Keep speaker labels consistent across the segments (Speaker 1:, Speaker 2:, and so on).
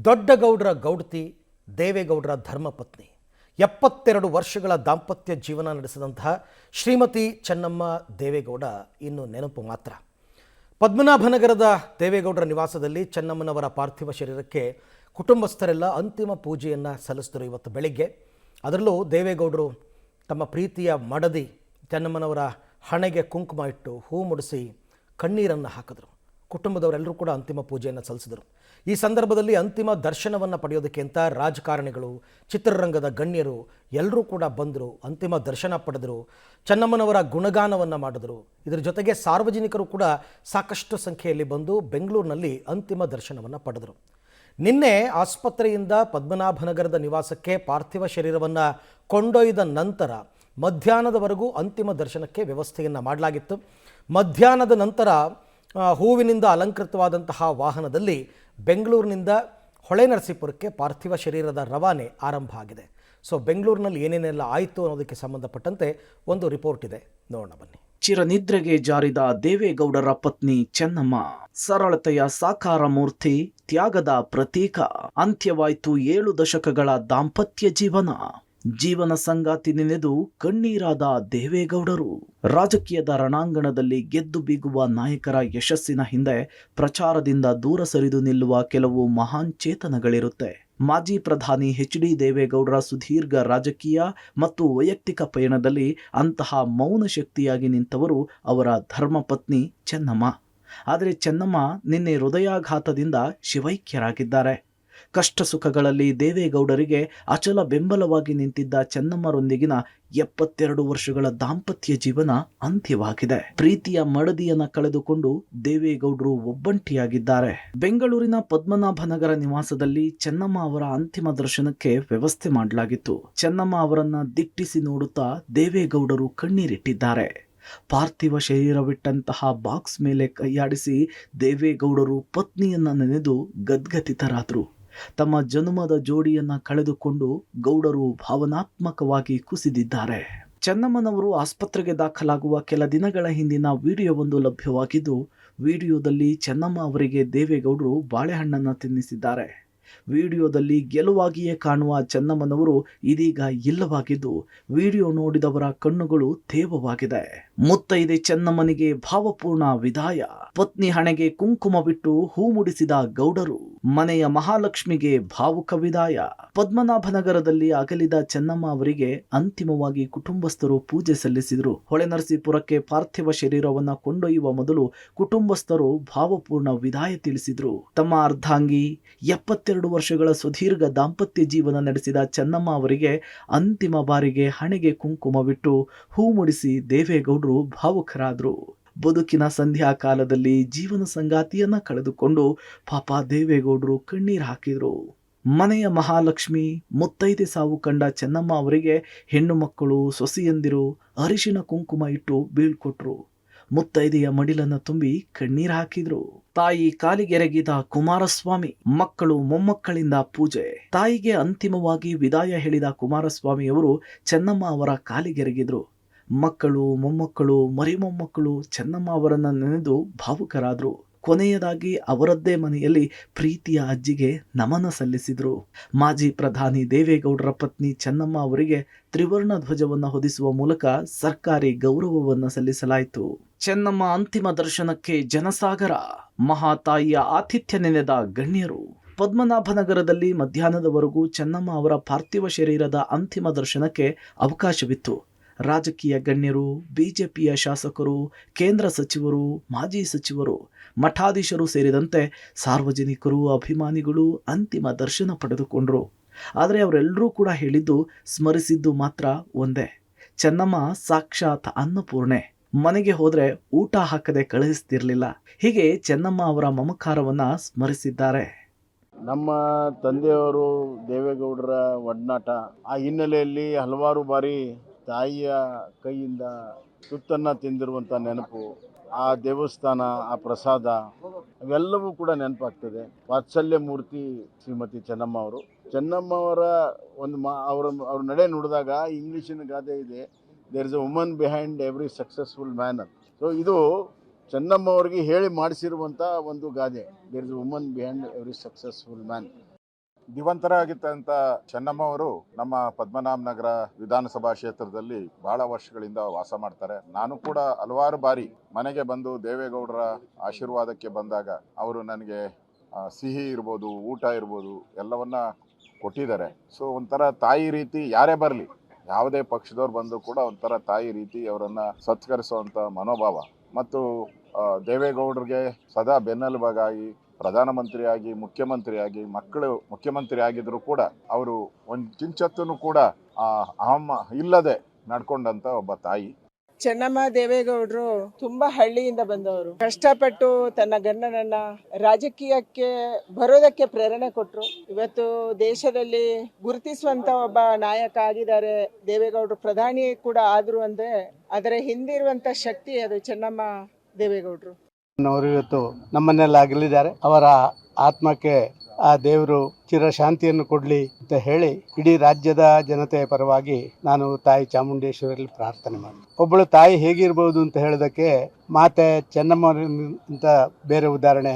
Speaker 1: ದೊಡ್ಡಗೌಡರ ಗೌಡತಿ ದೇವೇಗೌಡರ ಧರ್ಮಪತ್ನಿ 72 ವರ್ಷಗಳ ದಾಂಪತ್ಯ ಜೀವನ ನಡೆಸಿದಂತಹ ಶ್ರೀಮತಿ ಚೆನ್ನಮ್ಮ ದೇವೇಗೌಡ ಇನ್ನು ನೆನಪು ಮಾತ್ರ. ಪದ್ಮನಾಭನಗರದ ದೇವೇಗೌಡರ ನಿವಾಸದಲ್ಲಿ ಚೆನ್ನಮ್ಮನವರ ಪಾರ್ಥಿವ ಶರೀರಕ್ಕೆ ಕುಟುಂಬಸ್ಥರೆಲ್ಲ ಅಂತಿಮ ಪೂಜೆಯನ್ನು ಸಲ್ಲಿಸಿದರು ಇವತ್ತು ಬೆಳಿಗ್ಗೆ. ಅದರಲ್ಲೂ ದೇವೇಗೌಡರು ತಮ್ಮ ಪ್ರೀತಿಯ ಮಡದಿ ಚೆನ್ನಮ್ಮನವರ ಹಣೆಗೆ ಕುಂಕುಮ ಇಟ್ಟು ಹೂ ಮುಡಿಸಿ ಕಣ್ಣೀರನ್ನು ಹಾಕಿದರು. ಕುಟುಂಬದವರೆಲ್ಲರೂ ಕೂಡ ಅಂತಿಮ ಪೂಜೆಯನ್ನು ಸಲ್ಲಿಸಿದರು. ಈ ಸಂದರ್ಭದಲ್ಲಿ ಅಂತಿಮ ದರ್ಶನವನ್ನು ಪಡೆಯೋದಕ್ಕೆ ಅಂತ ರಾಜಕಾರಣಿಗಳು, ಚಿತ್ರರಂಗದ ಗಣ್ಯರು ಎಲ್ಲರೂ ಕೂಡ ಬಂದರು, ಅಂತಿಮ ದರ್ಶನ ಪಡೆದರು, ಚೆನ್ನಮ್ಮನವರ ಗುಣಗಾನವನ್ನು ಮಾಡಿದರು. ಇದರ ಜೊತೆಗೆ ಸಾರ್ವಜನಿಕರು ಕೂಡ ಸಾಕಷ್ಟು ಸಂಖ್ಯೆಯಲ್ಲಿ ಬಂದು ಬೆಂಗಳೂರಿನಲ್ಲಿ ಅಂತಿಮ ದರ್ಶನವನ್ನು ಪಡೆದರು. ನಿನ್ನೆ ಆಸ್ಪತ್ರೆಯಿಂದ ಪದ್ಮನಾಭನಗರದ ನಿವಾಸಕ್ಕೆ ಪಾರ್ಥಿವ ಶರೀರವನ್ನು ಕೊಂಡೊಯ್ದ ನಂತರ ಮಧ್ಯಾಹ್ನದವರೆಗೂ ಅಂತಿಮ ದರ್ಶನಕ್ಕೆ ವ್ಯವಸ್ಥೆಯನ್ನು ಮಾಡಲಾಗಿತ್ತು. ಮಧ್ಯಾಹ್ನದ ನಂತರ ಹೂವಿನಿಂದ ಅಲಂಕೃತವಾದಂತಹ ವಾಹನದಲ್ಲಿ ಬೆಂಗಳೂರಿನಿಂದ ಹೊಳೆನರಸೀಪುರಕ್ಕೆ ಪಾರ್ಥಿವ ಶರೀರದ ರವಾನೆ ಆರಂಭ ಆಗಿದೆ. ಸೊ ಬೆಂಗಳೂರಿನಲ್ಲಿ ಏನೇನೆಲ್ಲ ಆಯಿತು ಅನ್ನೋದಕ್ಕೆ ಸಂಬಂಧಪಟ್ಟಂತೆ ಒಂದು ರಿಪೋರ್ಟ್ ಇದೆ, ನೋಡೋಣ ಬನ್ನಿ.
Speaker 2: ಚಿರನಿದ್ರೆಗೆ ಜಾರಿದ ದೇವೇಗೌಡರ ಪತ್ನಿ ಚೆನ್ನಮ್ಮ ಸರಳತೆಯ ಸಾಕಾರ ಮೂರ್ತಿ, ತ್ಯಾಗದ ಪ್ರತೀಕ. ಅಂತ್ಯವಾಯಿತು 7 ದಶಕಗಳ ದಾಂಪತ್ಯ ಜೀವನ ಸಂಗಾತಿ ನೆನೆದು ಕಣ್ಣೀರಾದ ದೇವೇಗೌಡರು. ರಾಜಕೀಯದ ರಣಾಂಗಣದಲ್ಲಿ ಗೆದ್ದು ಬೀಗುವ ನಾಯಕರ ಯಶಸ್ಸಿನ ಹಿಂದೆ ಪ್ರಚಾರದಿಂದ ದೂರ ಸರಿದು ನಿಲ್ಲುವ ಕೆಲವು ಮಹಾನ್ ಚೇತನಗಳಿರುತ್ತೆ. ಮಾಜಿ ಪ್ರಧಾನಿ ಎಚ್.ಡಿ. ದೇವೇಗೌಡರ ಸುದೀರ್ಘ ರಾಜಕೀಯ ಮತ್ತು ವೈಯಕ್ತಿಕ ಪಯಣದಲ್ಲಿ ಅಂತಹ ಮೌನ ಶಕ್ತಿಯಾಗಿ ನಿಂತವರು ಅವರ ಧರ್ಮಪತ್ನಿ ಚೆನ್ನಮ್ಮ. ಆದರೆ ಚೆನ್ನಮ್ಮ ನಿನ್ನೆ ಹೃದಯಾಘಾತದಿಂದ ಶಿವೈಕ್ಯರಾಗಿದ್ದಾರೆ. ಕಷ್ಟ ಸುಖಗಳಲ್ಲಿ ದೇವೇಗೌಡರಿಗೆ ಅಚಲ ಬೆಂಬಲವಾಗಿ ನಿಂತಿದ್ದ ಚೆನ್ನಮ್ಮರೊಂದಿಗಿನ 72 ವರ್ಷಗಳ ದಾಂಪತ್ಯ ಜೀವನ ಅಂತ್ಯವಾಗಿದೆ. ಪ್ರೀತಿಯ ಮಡದಿಯನ್ನ ಕಳೆದುಕೊಂಡು ದೇವೇಗೌಡರು ಒಬ್ಬಂಟಿಯಾಗಿದ್ದಾರೆ. ಬೆಂಗಳೂರಿನ ಪದ್ಮನಾಭನಗರ ನಿವಾಸದಲ್ಲಿ ಚೆನ್ನಮ್ಮ ಅವರ ಅಂತಿಮ ದರ್ಶನಕ್ಕೆ ವ್ಯವಸ್ಥೆ ಮಾಡಲಾಗಿತ್ತು. ಚೆನ್ನಮ್ಮ ಅವರನ್ನ ದಿಟ್ಟಿಸಿ ನೋಡುತ್ತಾ ದೇವೇಗೌಡರು ಕಣ್ಣೀರಿಟ್ಟಿದ್ದಾರೆ. ಪಾರ್ಥಿವ ಶರೀರವಿಟ್ಟಂತಹ ಬಾಕ್ಸ್ ಮೇಲೆ ಕೈಯಾಡಿಸಿ ದೇವೇಗೌಡರು ಪತ್ನಿಯನ್ನ ನೆನೆದು ಗದ್ಗದಿತರಾದರು. ತಮ್ಮ ಜನುಮದ ಜೋಡಿಯನ್ನ ಕಳೆದುಕೊಂಡು ಗೌಡರು ಭಾವನಾತ್ಮಕವಾಗಿ ಕುಸಿದಿದ್ದಾರೆ. ಚೆನ್ನಮ್ಮನವರು ಆಸ್ಪತ್ರೆಗೆ ದಾಖಲಾಗುವ ಕೆಲ ದಿನಗಳ ಹಿಂದಿನ ವಿಡಿಯೋವೊಂದು ಲಭ್ಯವಾಗಿದ್ದು, ವಿಡಿಯೋದಲ್ಲಿ ಚೆನ್ನಮ್ಮ ಅವರಿಗೆ ದೇವೇಗೌಡರು ಬಾಳೆಹಣ್ಣನ್ನು ತಿನ್ನಿಸಿದ್ದಾರೆ. ವಿಡಿಯೋದಲ್ಲಿ ಗೆಲುವಾಗಿಯೇ ಕಾಣುವ ಚೆನ್ನಮ್ಮನವರು ಇದೀಗ ಇಲ್ಲವಾಗಿದ್ದು, ವಿಡಿಯೋ ನೋಡಿದವರ ಕಣ್ಣುಗಳು ತೇವವಾಗಿದೆ. ಮುತ್ತೈದೆ ಚೆನ್ನಮ್ಮನಿಗೆ ಭಾವಪೂರ್ಣ ವಿದಾಯ. ಪತ್ನಿ ಹಣೆಗೆ ಕುಂಕುಮವಿಟ್ಟು ಹೂ ಮುಡಿಸಿದ ಗೌಡರು. ಮನೆಯ ಮಹಾಲಕ್ಷ್ಮಿಗೆ ಭಾವುಕ ವಿದಾಯ. ಪದ್ಮನಾಭನಗರದಲ್ಲಿ ಅಗಲಿದ ಚೆನ್ನಮ್ಮ ಅವರಿಗೆ ಅಂತಿಮವಾಗಿ ಕುಟುಂಬಸ್ಥರು ಪೂಜೆ ಸಲ್ಲಿಸಿದರು. ಹೊಳೆನರಸೀಪುರಕ್ಕೆ ಪಾರ್ಥಿವ ಶರೀರವನ್ನ ಕೊಂಡೊಯ್ಯುವ ಮೊದಲು ಕುಟುಂಬಸ್ಥರು ಭಾವಪೂರ್ಣ ವಿದಾಯ ತಿಳಿಸಿದರು. ತಮ್ಮ ಅರ್ಧಾಂಗಿ 72 ವರ್ಷಗಳ ಸುದೀರ್ಘ ದಾಂಪತ್ಯ ಜೀವನ ನಡೆಸಿದ ಚೆನ್ನಮ್ಮ ಅವರಿಗೆ ಅಂತಿಮ ಬಾರಿಗೆ ಹಣೆಗೆ ಕುಂಕುಮವಿಟ್ಟು ಹೂ ಮುಡಿಸಿ ದೇವೇಗೌಡರು ಭಾವುಕರಾದರು. ಬದುಕಿನ ಸಂಧ್ಯಾ ಕಾಲದಲ್ಲಿ ಜೀವನ ಸಂಗಾತಿಯನ್ನ ಕಳೆದುಕೊಂಡು ಪಾಪ ದೇವೇಗೌಡರು ಕಣ್ಣೀರು ಹಾಕಿದರು. ಮನೆಯ ಮಹಾಲಕ್ಷ್ಮಿ, ಮುತ್ತೈದೆ ಸಾವು ಕಂಡ ಚೆನ್ನಮ್ಮ ಅವರಿಗೆ ಹೆಣ್ಣು ಮಕ್ಕಳು, ಸೊಸೆಯಂದಿರು ಅರಿಶಿನ ಕುಂಕುಮ ಇಟ್ಟು ಬೀಳ್ಕೊಟ್ರು. ಮುತ್ತೈದೆಯ ಮಡಿಲನ್ನ ತುಂಬಿ ಕಣ್ಣೀರು ಹಾಕಿದ್ರು. ತಾಯಿ ಕಾಲಿಗೆರಗಿದ ಕುಮಾರಸ್ವಾಮಿ, ಮಕ್ಕಳು ಮೊಮ್ಮಕ್ಕಳಿಂದ ಪೂಜೆ. ತಾಯಿಗೆ ಅಂತಿಮವಾಗಿ ವಿದಾಯ ಹೇಳಿದ ಕುಮಾರಸ್ವಾಮಿಯವರು ಚೆನ್ನಮ್ಮ ಅವರ ಕಾಲಿಗೆರಗಿದ್ರು. ಮಕ್ಕಳು, ಮೊಮ್ಮಕ್ಕಳು, ಮರಿಮೊಮ್ಮಕ್ಕಳು ಚೆನ್ನಮ್ಮ ಅವರನ್ನ ನೆನೆದು ಭಾವುಕರಾದ್ರು. ಕೊನೆಯದಾಗಿ ಅವರದ್ದೇ ಮನೆಯಲ್ಲಿ ಪ್ರೀತಿಯ ಅಜ್ಜಿಗೆ ನಮನ ಸಲ್ಲಿಸಿದ್ರು. ಮಾಜಿ ಪ್ರಧಾನಿ ದೇವೇಗೌಡರ ಪತ್ನಿ ಚೆನ್ನಮ್ಮ ಅವರಿಗೆ ತ್ರಿವರ್ಣ ಧ್ವಜವನ್ನು ಹೊದಿಸುವ ಮೂಲಕ ಸರ್ಕಾರಿ ಗೌರವವನ್ನು ಸಲ್ಲಿಸಲಾಯಿತು. ಚೆನ್ನಮ್ಮ ಅಂತಿಮ ದರ್ಶನಕ್ಕೆ ಜನಸಾಗರ. ಮಹಾತಾಯಿಯ ಆತಿಥ್ಯ ನೆನೆದ ಗಣ್ಯರು. ಪದ್ಮನಾಭನಗರದಲ್ಲಿ ಮಧ್ಯಾಹ್ನದವರೆಗೂ ಚೆನ್ನಮ್ಮ ಅವರ ಪಾರ್ಥಿವ ಶರೀರದ ಅಂತಿಮ ದರ್ಶನಕ್ಕೆ ಅವಕಾಶವಿತ್ತು. ರಾಜಕೀಯ ಗಣ್ಯರು, ಬಿಜೆಪಿಯ ಶಾಸಕರು, ಕೇಂದ್ರ ಸಚಿವರು, ಮಾಜಿ ಸಚಿವರು, ಮಠಾಧೀಶರು ಸೇರಿದಂತೆ ಸಾರ್ವಜನಿಕರು, ಅಭಿಮಾನಿಗಳು ಅಂತಿಮ ದರ್ಶನ ಪಡೆದುಕೊಂಡರು. ಆದರೆ ಅವರೆಲ್ಲರೂ ಕೂಡ ಹೇಳಿದ್ದು, ಸ್ಮರಿಸಿದ್ದು ಮಾತ್ರ ಒಂದೇ: ಚೆನ್ನಮ್ಮ ಸಾಕ್ಷಾತ್ ಅನ್ನಪೂರ್ಣೆ. ಮನೆಗೆ ಹೋದ್ರೆ ಊಟ ಹಾಕದೆ ಕಳುಹಿಸ್ತಿರ್ಲಿಲ್ಲ. ಹೀಗೆ ಚೆನ್ನಮ್ಮ ಅವರ ಮಮಕಾರವನ್ನ ಸ್ಮರಿಸಿದ್ದಾರೆ.
Speaker 3: ನಮ್ಮ ತಂದೆಯವರು ದೇವೇಗೌಡರ ಒಡನಾಟ, ಆ ಹಿನ್ನೆಲೆಯಲ್ಲಿ ಹಲವಾರು ಬಾರಿ ತಾಯಿಯ ಕೈಯಿಂದ ತುತ್ತನ್ನು ತಿಂದಿರುವಂಥ ನೆನಪು, ಆ ದೇವಸ್ಥಾನ, ಆ ಪ್ರಸಾದ ಅವೆಲ್ಲವೂ ಕೂಡ ನೆನಪಾಗ್ತದೆ. ವಾತ್ಸಲ್ಯ ಮೂರ್ತಿ ಶ್ರೀಮತಿ ಚೆನ್ನಮ್ಮ ಅವರು. ಚೆನ್ನಮ್ಮ ಅವರ ಒಂದು ಅವ್ರ ನಡೆ ನುಡಿದಾಗ ಇಂಗ್ಲೀಷಿನ ಗಾದೆ ಇದೆ, there is a woman behind every successful man ಅಂತ. ಸೊ ಇದು ಚೆನ್ನಮ್ಮ ಅವರಿಗೆ ಹೇಳಿ ಮಾಡಿಸಿರುವಂಥ ಒಂದು ಗಾದೆ, there is a woman behind every successful man. ದಿವಂತರಾಗಿದ್ದಂಥ ಚೆನ್ನಮ್ಮ ಅವರು ನಮ್ಮ ಪದ್ಮನಾಭ ನಗರ ವಿಧಾನಸಭಾ ಕ್ಷೇತ್ರದಲ್ಲಿ ಬಹಳ ವರ್ಷಗಳಿಂದ ವಾಸ ಮಾಡ್ತಾರೆ. ನಾನು ಕೂಡ ಹಲವಾರು ಬಾರಿ ಮನೆಗೆ ಬಂದು ದೇವೇಗೌಡರ ಆಶೀರ್ವಾದಕ್ಕೆ ಬಂದಾಗ ಅವರು ನನಗೆ ಸಿಹಿ ಇರ್ಬೋದು, ಊಟ ಇರ್ಬೋದು, ಎಲ್ಲವನ್ನ ಕೊಟ್ಟಿದ್ದಾರೆ. ಸೊ ಒಂಥರ ತಾಯಿ ರೀತಿ ಯಾರೇ ಬರಲಿ, ಯಾವುದೇ ಪಕ್ಷದವ್ರು ಬಂದು ಕೂಡ ಒಂಥರ ತಾಯಿ ರೀತಿ ಅವರನ್ನು ಸತ್ಕರಿಸುವಂಥ ಮನೋಭಾವ ಮತ್ತು ದೇವೇಗೌಡರಿಗೆ ಸದಾ ಬೆನ್ನೆಲುಬಾಗಿ ಪ್ರಧಾನಮಂತ್ರಿಯಾಗಿ, ಮುಖ್ಯಮಂತ್ರಿಯಾಗಿ, ಮಕ್ಕಳು ಮುಖ್ಯಮಂತ್ರಿ ಆಗಿದ್ರು ಕೂಡ ಅವರು ಒಂದು ಕಿಂಚತ್ತೂ ಕೂಡ ಅಹಂ ಇಲ್ಲದೆ ನಡ್ಕೊಂಡಂತ ಒಬ್ಬ ತಾಯಿ.
Speaker 4: ಚೆನ್ನಮ್ಮ ದೇವೇಗೌಡರು ತುಂಬಾ ಹಳ್ಳಿಯಿಂದ ಬಂದವರು. ಕಷ್ಟಪಟ್ಟು ತನ್ನ ಗಂಡನನ್ನ ರಾಜಕೀಯಕ್ಕೆ ಬರೋದಕ್ಕೆ ಪ್ರೇರಣೆ ಕೊಟ್ಟರು. ಇವತ್ತು ದೇಶದಲ್ಲಿ ಗುರುತಿಸುವಂತ ಒಬ್ಬ ನಾಯಕ ಆಗಿದ್ದಾರೆ. ದೇವೇಗೌಡರು ಪ್ರಧಾನಿ ಕೂಡ ಆದ್ರು ಅಂದ್ರೆ ಅದರ ಹಿಂದಿರುವಂತ ಶಕ್ತಿ ಅದು ಚೆನ್ನಮ್ಮ ದೇವೇಗೌಡರು.
Speaker 5: ಅವರು ಇವತ್ತು ನಮ್ಮನ್ನೆಲ್ಲ ಅಗಲಿದ್ದಾರೆ. ಅವರ ಆತ್ಮಕ್ಕೆ ಆ ದೇವರು ಚಿರಶಾಂತಿಯನ್ನು ಕೊಡಲಿ ಅಂತ ಹೇಳಿ ಇಡೀ ರಾಜ್ಯದ ಜನತೆಯ ಪರವಾಗಿ ನಾನು ತಾಯಿ ಚಾಮುಂಡೇಶ್ವರಿಯಲ್ಲಿ ಪ್ರಾರ್ಥನೆ ಮಾಡಿ, ಒಬ್ಬಳು ತಾಯಿ ಹೇಗಿರ್ಬೋದು ಅಂತ ಹೇಳೋದಕ್ಕೆ ಮಾತೆ ಚೆನ್ನಮ್ಮ ಅಂತ ಬೇರೆ ಉದಾಹರಣೆ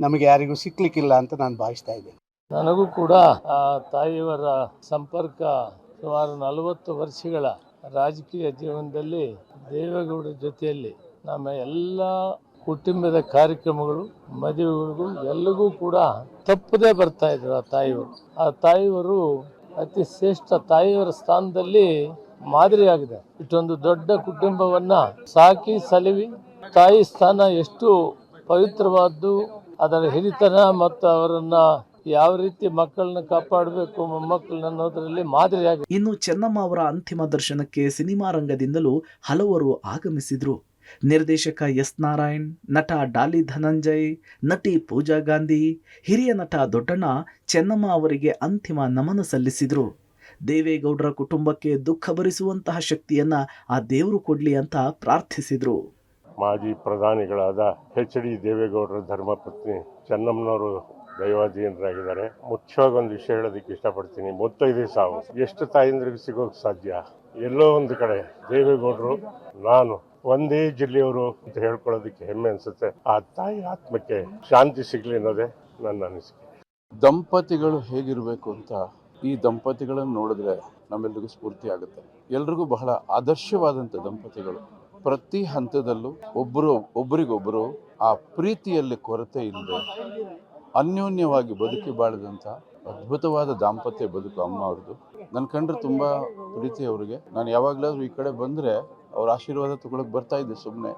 Speaker 5: ನಮಗೆ ಯಾರಿಗೂ ಸಿಕ್ಲಿಕ್ಕಿಲ್ಲ ಅಂತ ನಾನು ಭಾವಿಸ್ತಾ ಇದ್ದೇನೆ.
Speaker 6: ನನಗೂ ಕೂಡ ಆ ತಾಯಿಯವರ ಸಂಪರ್ಕ ಸುಮಾರು 40 ವರ್ಷಗಳ ರಾಜಕೀಯ ಜೀವನದಲ್ಲಿ ದೇವೇಗೌಡರ ಜೊತೆಯಲ್ಲಿ ನಮ್ಮ ಎಲ್ಲ ಕುಟುಂಬದ ಕಾರ್ಯಕ್ರಮಗಳು, ಮದುವೆಗಳಿಗೂ ಎಲ್ಲಗೂ ಕೂಡ ತಪ್ಪದೇ ಬರ್ತಾ ಇದ್ರು ಆ ತಾಯಿಯವರು ಅತಿ ಶ್ರೇಷ್ಠ ತಾಯಿಯವರ ಸ್ಥಾನದಲ್ಲಿ ಮಾದರಿಯಾಗಿದೆ. ಇಷ್ಟೊಂದು ದೊಡ್ಡ ಕುಟುಂಬವನ್ನ ಸಾಕಿ ಸಲುವಿ ತಾಯಿ ಸ್ಥಾನ ಎಷ್ಟು ಪವಿತ್ರವಾದ್ದು, ಅದರ ಹಿರಿತನ ಮತ್ತು ಅವರನ್ನ ಯಾವ ರೀತಿ ಮಕ್ಕಳನ್ನ ಕಾಪಾಡಬೇಕು, ಮೊಮ್ಮಕ್ಕಳನ್ನ ಅನ್ನೋದರಲ್ಲಿ ಮಾದರಿಯಾಗಿದೆ.
Speaker 2: ಇನ್ನು ಚೆನ್ನಮ್ಮ ಅವರ ಅಂತಿಮ ದರ್ಶನಕ್ಕೆ ಸಿನಿಮಾ ರಂಗದಿಂದಲೂ ಹಲವರು ಆಗಮಿಸಿದ್ರು. ನಿರ್ದೇಶಕ ಎಸ್ ನಾರಾಯಣ್, ನಟ ಡಾಲಿ ಧನಂಜಯ್, ನಟಿ ಪೂಜಾ ಗಾಂಧಿ, ಹಿರಿಯ ನಟ ದೊಡ್ಡಣ್ಣ ಚೆನ್ನಮ್ಮ ಅವರಿಗೆ ಅಂತಿಮ ನಮನ ಸಲ್ಲಿಸಿದ್ರು. ದೇವೇಗೌಡರ ಕುಟುಂಬಕ್ಕೆ ದುಃಖ ಭರಿಸುವಂತಹ ಶಕ್ತಿಯನ್ನ ಆ ದೇವರು ಕೊಡ್ಲಿ ಅಂತ ಪ್ರಾರ್ಥಿಸಿದ್ರು.
Speaker 7: ಮಾಜಿ ಪ್ರಧಾನಿಗಳಾದ ಎಚ್.ಡಿ. ದೇವೇಗೌಡರ ಧರ್ಮಪತ್ನಿ ಚೆನ್ನಮ್ಮನವರು ದೈವಾಧೀನರಾಗಿದ್ದಾರೆ. ಮುಖ್ಯವಾಗಿ ಒಂದು ವಿಷಯ ಹೇಳೋದಕ್ಕೆ ಇಷ್ಟಪಡ್ತೀನಿ. 35 ಸಾವು ಎಷ್ಟು ತಾಯಿಂದ್ರಿಗೆ ಸಿಗೋಕೆ ಸಾಧ್ಯ? ಎಲ್ಲೋ ಒಂದು ಕಡೆ ದೇವೇಗೌಡರು, ನಾನು ಒಂದೇ ಜಿಲ್ಲೆಯವರು ಅಂತ ಹೇಳ್ಕೊಳ್ಳೋದಕ್ಕೆ ಹೆಮ್ಮೆ ಅನ್ಸುತ್ತೆ. ಆ ತಾಯಿ ಆತ್ಮಕ್ಕೆ ಶಾಂತಿ ಸಿಗ್ಲಿ ಅನ್ನೋದೇ ನನ್ನ ಅನಿಸಿಕೆ.
Speaker 8: ದಂಪತಿಗಳು ಹೇಗಿರಬೇಕು ಅಂತ ಈ ದಂಪತಿಗಳನ್ನು ನೋಡಿದ್ರೆ ನಮ್ಮೆಲ್ಲರಿಗೂ ಸ್ಫೂರ್ತಿ ಆಗುತ್ತೆ. ಎಲ್ರಿಗೂ ಬಹಳ ಆದರ್ಶವಾದಂಥ ದಂಪತಿಗಳು. ಪ್ರತಿ ಹಂತದಲ್ಲೂ ಒಬ್ಬರಿಗೊಬ್ಬರು ಆ ಪ್ರೀತಿಯಲ್ಲಿ ಕೊರತೆ ಇಲ್ಲದೆ ಅನ್ಯೋನ್ಯವಾಗಿ ಬದುಕಿ ಬಾಳಿದಂಥ ಅದ್ಭುತವಾದ ದಾಂಪತ್ಯ ಬದುಕು ಅಮ್ಮ ಅವ್ರದ್ದು. ನನ್ನ ಕಂಡ್ರೆ ತುಂಬ ಪ್ರೀತಿ ಅವರಿಗೆ. ನಾನು ಯಾವಾಗಲಾದ್ರೂ ಈ ಕಡೆ ಬಂದರೆ ಅವ್ರ ಆಶೀರ್ವಾದ ತಗೊಳಕ್ ಬರ್ತಾ ಇದ್ದೆ. ಸುಮ್ಮನೆ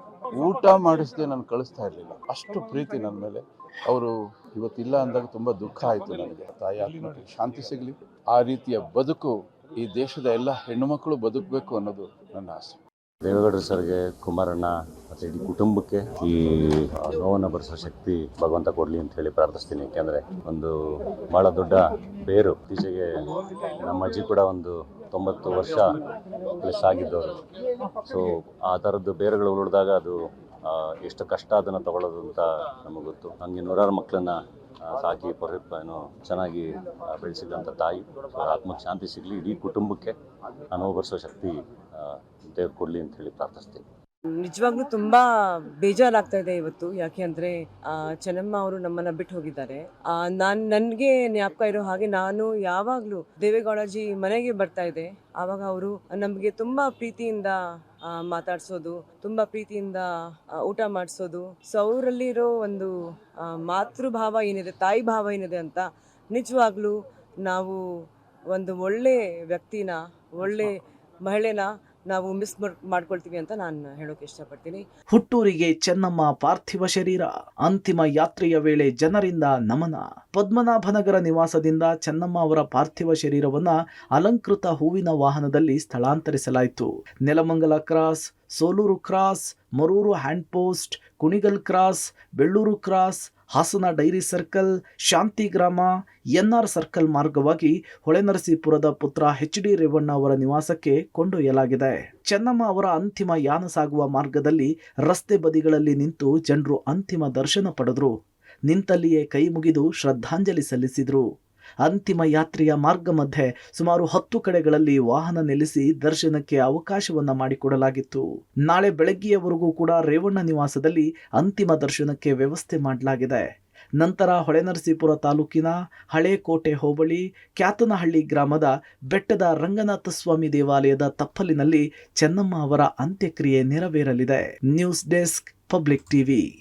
Speaker 8: ಊಟ ಮಾಡಿಸದೆ ನಾನು ಕಳಿಸ್ತಾ ಇರಲಿಲ್ಲ. ಅಷ್ಟು ಪ್ರೀತಿ ನನ್ನ ಮೇಲೆ. ಅವರು ಇವತ್ತಿಲ್ಲ ಅಂದಾಗ ತುಂಬ ದುಃಖ ಆಯಿತು ನನಗೆ. ತಾಯಿ ಆತ್ಮಕ್ಕೆ ಶಾಂತಿ ಸಿಗಲಿ. ಆ ರೀತಿಯ ಬದುಕು ಈ ದೇಶದ ಎಲ್ಲ ಹೆಣ್ಣು ಮಕ್ಕಳು ಬದುಕಬೇಕು ಅನ್ನೋದು ನನ್ನ ಆಸೆ.
Speaker 9: ದೇವೇಗೌಡರು ಸರ್ಗೆ, ಕುಮಾರಣ್ಣ ಮತ್ತು ಇಡೀ ಕುಟುಂಬಕ್ಕೆ ಈ ನೋವನ್ನು ಭರಿಸೋ ಶಕ್ತಿ ಭಗವಂತ ಕೊಡಲಿ ಅಂತ ಹೇಳಿ ಪ್ರಾರ್ಥಿಸ್ತೀನಿ. ಯಾಕೆಂದರೆ ಒಂದು ಭಾಳ ದೊಡ್ಡ ಬೇರು. ಇತ್ತೀಚೆಗೆ ನಮ್ಮ ಅಜ್ಜಿ ಕೂಡ ಒಂದು 90 ವರ್ಷ ಪ್ಲಸ್ ಆಗಿದ್ದವರು. ಸೊ ಆ ಥರದ್ದು ಬೇರುಗಳು ಉಳಿದಾಗ ಅದು ಎಷ್ಟು ಕಷ್ಟ ಅದನ್ನು ತಗೊಳ್ಳೋದು ಅಂತ ನಮಗೆ ಗೊತ್ತು. ಹಂಗೆ ನೂರಾರು ಮಕ್ಕಳನ್ನ ಸಾಕಿ ಚೆನ್ನಾಗಿ ಬೆಳೆಸಿದಂಥ ತಾಯಿ. ಸೊ ಆತ್ಮಕ್ಕೆ ಶಾಂತಿ ಸಿಗಲಿ, ಇಡೀ ಕುಟುಂಬಕ್ಕೆ ನೋವು ಭರಿಸೋ ಶಕ್ತಿ ದೇವ್ರು ಕೊಡಲಿ ಅಂತ ಹೇಳಿ ಪ್ರಾರ್ಥಿಸ್ತೀನಿ.
Speaker 10: ನಿಜವಾಗ್ಲೂ ತುಂಬಾ ಬೇಜಾರಾಗ್ತಾ ಇದೆ ಇವತ್ತು. ಯಾಕೆ ಅಂದ್ರೆ ಚೆನ್ನಮ್ಮ ಅವರು ನಮ್ಮನ್ನ ಬಿಟ್ಟು ಹೋಗಿದ್ದಾರೆ. ನನ್ಗೆ ಜ್ಞಾಪಕ ಇರೋ ಹಾಗೆ ನಾನು ಯಾವಾಗ್ಲೂ ದೇವೇಗೌಡಜಿ ಮನೆಗೆ ಬರ್ತಾ ಇದೆ. ಆವಾಗ ಅವರು ನಮ್ಗೆ ತುಂಬಾ ಪ್ರೀತಿಯಿಂದ ಮಾತಾಡ್ಸೋದು, ತುಂಬಾ ಪ್ರೀತಿಯಿಂದ ಊಟ ಮಾಡಿಸೋದು. ಸೊ ಅವರಲ್ಲಿರೋ ಒಂದು ಮಾತೃಭಾವ ಏನಿದೆ, ತಾಯಿ ಭಾವ ಏನಿದೆ ಅಂತ ನಿಜವಾಗ್ಲೂ ನಾವು ಒಂದು ಒಳ್ಳೆ ವ್ಯಕ್ತಿನ, ಒಳ್ಳೆ ಮಹಿಳೆನ ನಾವು ಮಿಸ್ ಮಾಡ್ಕೊಳ್ತೀವಿ ಅಂತ ನಾನು ಹೇಳೋಕೆ ಇಷ್ಟಪಡ್ತೀನಿ.
Speaker 2: ಹುಟ್ಟೂರಿಗೆ ಚೆನ್ನಮ್ಮ ಪಾರ್ಥಿವ ಶರೀರ. ಅಂತಿಮ ಯಾತ್ರೆಯ ವೇಳೆ ಜನರಿಂದ ನಮನ. ಪದ್ಮನಾಭನಗರ ನಿವಾಸದಿಂದ ಚೆನ್ನಮ್ಮ ಅವರ ಪಾರ್ಥಿವ ಶರೀರವನ್ನ ಅಲಂಕೃತ ಹೂವಿನ ವಾಹನದಲ್ಲಿ ಸ್ಥಳಾಂತರಿಸಲಾಯಿತು. Nelamangala cross, Soluru cross, Maruru hand post, Kunigal cross, Belluru cross, Hassan dairy circle, Shantigrama, NR circle ಮಾರ್ಗವಾಗಿ ಹೊಳೆನರಸೀಪುರದ ಪುತ್ರ ಎಚ್.ಡಿ. ರೇವಣ್ಣ ಅವರ ನಿವಾಸಕ್ಕೆ ಕೊಂಡೊಯ್ಯಲಾಗಿದೆ. ಚೆನ್ನಮ್ಮ ಅವರ ಅಂತಿಮ ಯಾನ ಸಾಗುವ ಮಾರ್ಗದಲ್ಲಿ ರಸ್ತೆ ಬದಿಗಳಲ್ಲಿ ನಿಂತು ಜನರು ಅಂತಿಮ ದರ್ಶನ ಪಡೆದ್ರು. ನಿಂತಲ್ಲಿಯೇ ಕೈ ಮುಗಿದು ಶ್ರದ್ಧಾಂಜಲಿ ಸಲ್ಲಿಸಿದ್ರು. ಅಂತಿಮ ಯಾತ್ರೆಯ ಮಾರ್ಗ ಮಧ್ಯೆ ಸುಮಾರು 10 ಕಡೆಗಳಲ್ಲಿ ವಾಹನ ನಿಲ್ಲಿಸಿ ದರ್ಶನಕ್ಕೆ ಅವಕಾಶವನ್ನ ಮಾಡಿಕೊಡಲಾಗಿತ್ತು. ನಾಳೆ ಬೆಳಗ್ಗೆಯವರೆಗೂ ಕೂಡ ರೇವಣ್ಣ ನಿವಾಸದಲ್ಲಿ ಅಂತಿಮ ದರ್ಶನಕ್ಕೆ ವ್ಯವಸ್ಥೆ ಮಾಡಲಾಗಿದೆ. ನಂತರ ಹೊಳೆನರಸೀಪುರ ತಾಲೂಕಿನ ಹಳೇಕೋಟೆ ಹೋಬಳಿ ಕ್ಯಾತನಹಳ್ಳಿ ಗ್ರಾಮದ ಬೆಟ್ಟದ ರಂಗನಾಥ ಸ್ವಾಮಿ ದೇವಾಲಯದ ತಪ್ಪಲಿನಲ್ಲಿ ಚೆನ್ನಮ್ಮ ಅವರ ಅಂತ್ಯಕ್ರಿಯೆ ನೆರವೇರಲಿದೆ. News desk, public TV.